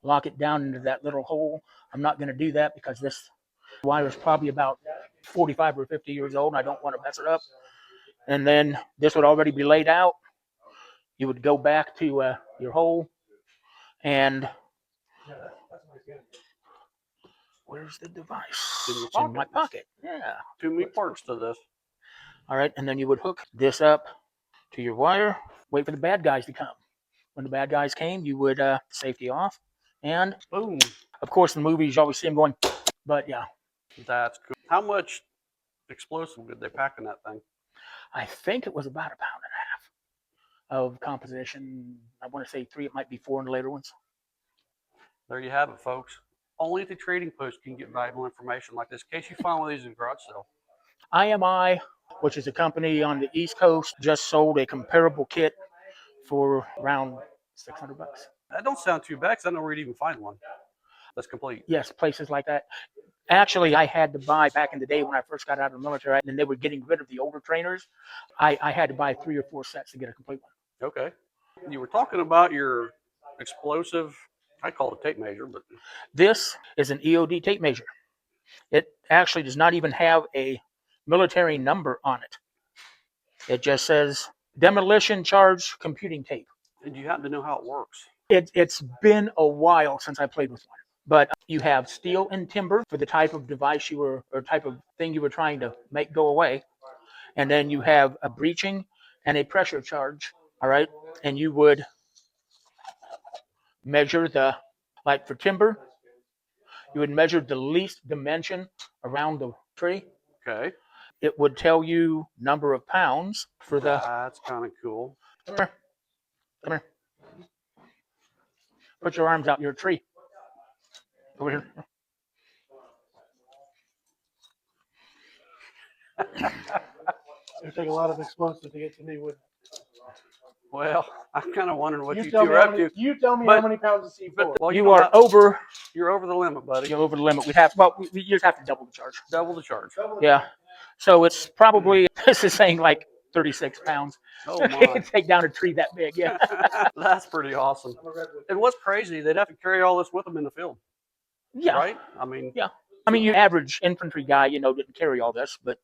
lock it down into that little hole. I'm not going to do that because this wire is probably about 45 or 50 years old, and I don't want to mess it up. And then this would already be laid out. You would go back to your hole, and where's the device? In your It's in pocket. my pocket. Yeah. Too many parts to this. All right, and then you would hook this up to your wire, wait for the bad guys to come. When the bad guys came, you would safety off, and Boom. of course, in the movies, you always see them going, but yeah. That's cool. How much explosive did they pack in that thing? I think it was about a pound and a half of composition. I want to say 3, it might be 4 in the later ones. There you have it, folks. Only at the trading post can you get valuable information like this. In case you find one of these in a garage sale. IMI, which is a company on the East Coast, just sold a comparable kit for around $600. That don't sound too bad because I know where you'd even find one that's complete. Yes, places like that. Actually, I had to buy back in the day when I first got out of the military, and they were getting rid of the older trainers. I had to buy 3 or 4 sets to get a complete one. Okay. You were talking about your explosive, I call it a tape measure, but this is an EOD tape measure. It actually does not even have a military number on it. It just says demolition charge computing tape. And you happen to know how it works? It's been a while since I played with one. But you have steel and timber for the type of device you were, or type of thing you were trying to make go away. And then you have a breaching and a pressure charge. All right. And you would measure like for timber, you would measure the least dimension around the tree. Okay. It would tell you number of pounds for the. That's kind of cool. Come here. Come here. Put your arms out. You're a tree. Over here. It would take a lot of explosives to get to me. Well, I'm kind of wondering what you tell two me are how up many, to. you tell me But- how many pounds of C4. Well, You are over. You're over the limit, buddy. You're over the limit. We'd have. Well, we just have to double the charge. Double the charge. Yeah. So it's probably. This is saying like 36 pounds. Oh my. Take down a tree that big. Yeah. That's pretty awesome. And what's crazy, they'd have to carry all this with them in the field, Yeah. right? I mean, Yeah. I mean, your average infantry guy, didn't carry all this, but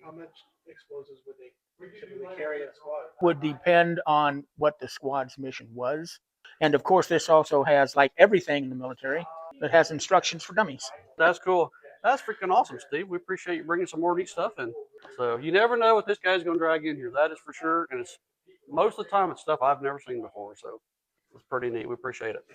How much explosives would they typically carry in a squad? would depend on what the squad's mission was. And of course, this also has, like everything in the military, it has instructions for dummies. that's cool. That's freaking awesome, Steve. We appreciate you bringing some more neat stuff in. So you never know what this guy's going to drag in here. That is for sure. And it's most of the time it's stuff I've never seen before. So it's pretty neat. We appreciate it.